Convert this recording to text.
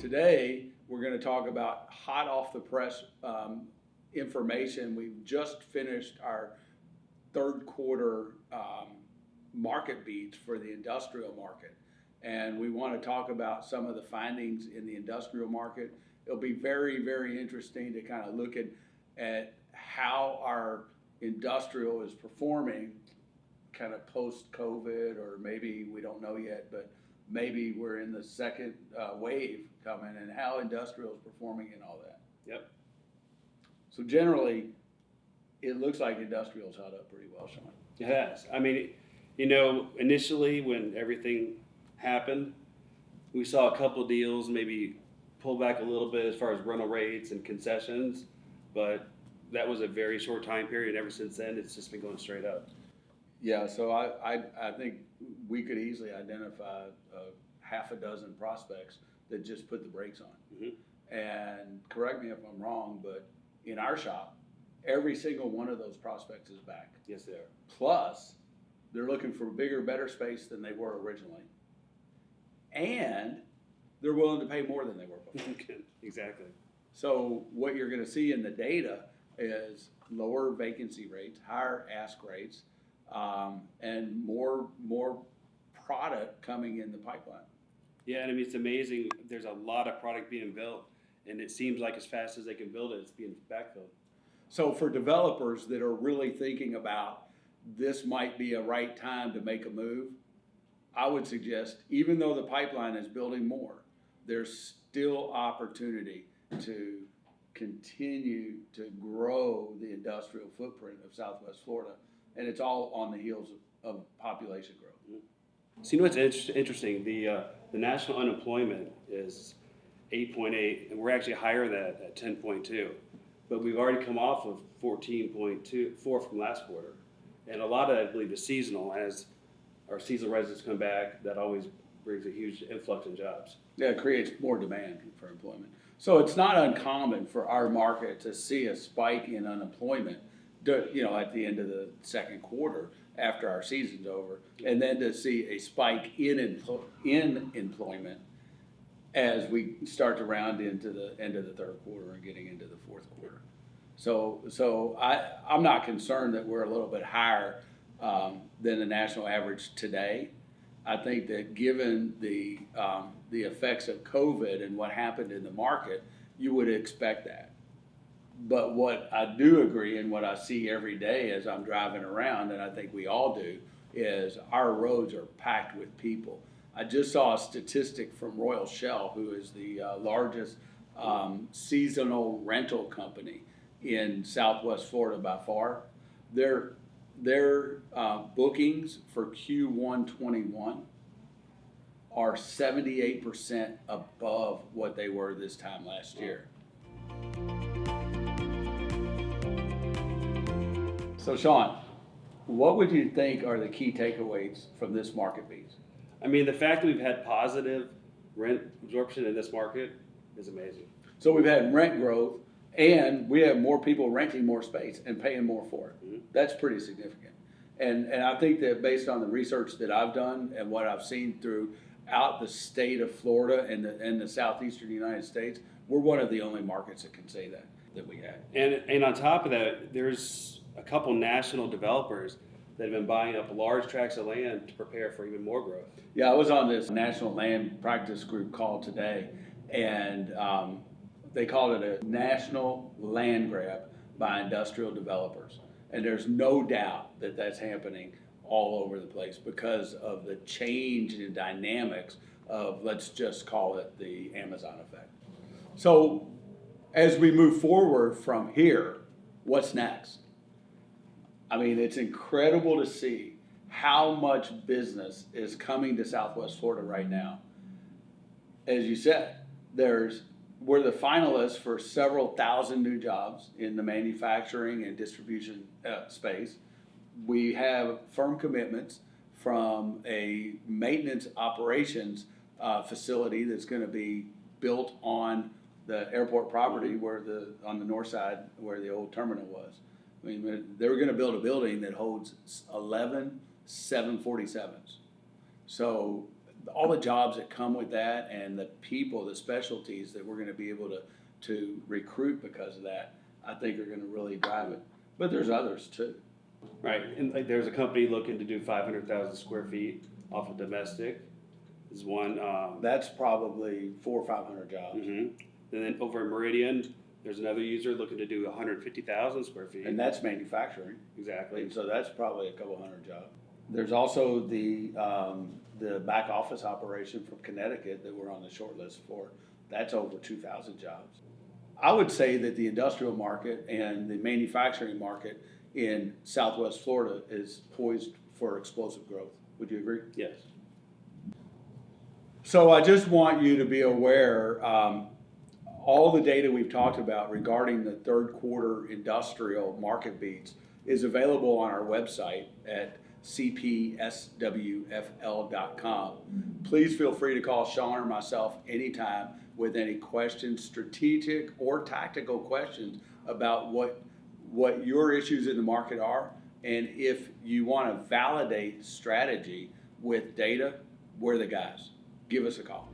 today we're going to talk about hot off the press information. We've just finished our third quarter Marketbeats for the industrial market. And we want to talk about some of the findings in the industrial market. It'll be very, very interesting to kind of look at how our industrial is performing kind of post-COVID, or maybe we don't know yet, but maybe we're in the second wave coming, and how industrial is performing and all that. Yep. So generally, it looks like industrial's held up pretty well, Shawn. It has. I mean, you know, initially when everything happened, we saw a couple of deals maybe pull back a little bit as far as rental rates and concessions, but that was a very short time period. Ever since then, it's just been going straight up. Yeah, so I think we could easily identify half a dozen prospects that just put the brakes on. Mm-hmm. And correct me if I'm wrong, but in our shop, every single one of those prospects is back. Yes, they are. Plus, they're looking for bigger, better space than they were originally. And they're willing to pay more than they were before. Exactly. So what you're going to see in the data is lower vacancy rates, higher ask rates, and more product coming in the pipeline. Yeah, and I mean, it's amazing. There's a lot of product being built, and it seems like as fast as they can build it, it's being backfilled. So for developers that are really thinking about this might be a right time to make a move, I would suggest, even though the pipeline is building more, there's still opportunity to continue to grow the industrial footprint of Southwest Florida, and it's all on the heels of population growth. So you know what's interesting? The national unemployment is 8.8, and we're actually higher than that at 10.2. But we've already come off of 14.4 from last quarter, and a lot of that, I believe, is seasonal. As our seasonal residents come back, that always brings a huge influx in jobs. Yeah, it creates more demand for employment. So it's not uncommon for our market to see a spike in unemployment, you know, at the end of the second quarter after our season's over, and then to see a spike in employment as we start to round into the end of the third quarter and getting into the fourth quarter. So I'm not concerned that we're a little bit higher than the national average today. I think that given the effects of COVID and what happened in the market, you would expect that. But what I do agree, and what I see every day as I'm driving around, and I think we all do, is our roads are packed with people. I just saw a statistic from Royal Shell, who is the largest seasonal rental company in Southwest Florida by far. Their bookings for Q1 21 are 78% above what they were this time last year. So Shawn, what would you think are the key takeaways from this Marketbeats? I mean, the fact that we've had positive rent absorption in this market is amazing. So we've had rent growth, and we have more people renting more space and paying more for it. Mm-hmm. That's pretty significant. And I think that based on the research that I've done and what I've seen throughout the state of Florida and the southeastern United States, we're one of the only markets that can say that we have. And on top of that, there's a couple national developers that have been buying up large tracts of land to prepare for even more growth. Yeah, I was on this National Land Practice Group call today, and they called it a national land grab by industrial developers. And there's no doubt that that's happening all over the place because of the change in dynamics of, let's just call it, the Amazon effect. So as we move forward from here, what's next? I mean, it's incredible to see how much business is coming to Southwest Florida right now. As you said, we're the finalists for several thousand new jobs in the manufacturing and distribution space. We have firm commitments from a maintenance operations facility that's going to be built on the airport property on the north side where the old terminal was. I mean, they were going to build a building that holds 11 747s. So all the jobs that come with that and the people, the specialties that we're gonna be able to recruit because of that, I think are gonna really drive it. But there's others too. Right, and like there's a company looking to do 500,000 square feet off of domestic. Is one. That's probably 400 or 500 jobs. And then over in Meridian, there's another user looking to do 150,000 square feet. And that's manufacturing. Exactly. And so that's probably a couple hundred jobs. There's also the back office operation from Connecticut that we're on the short list for. That's over 2,000 jobs. I would say that the industrial market and the manufacturing market in Southwest Florida is poised for explosive growth. Would you agree? Yes. So I just want you to be aware, all the data we've talked about regarding the third quarter industrial market beats is available on our website at cpswfl.com. Please feel free to call Sean or myself anytime with any questions, strategic or tactical questions about what your issues in the market are. And if you want to validate strategy with data, we're the guys. Give us a call.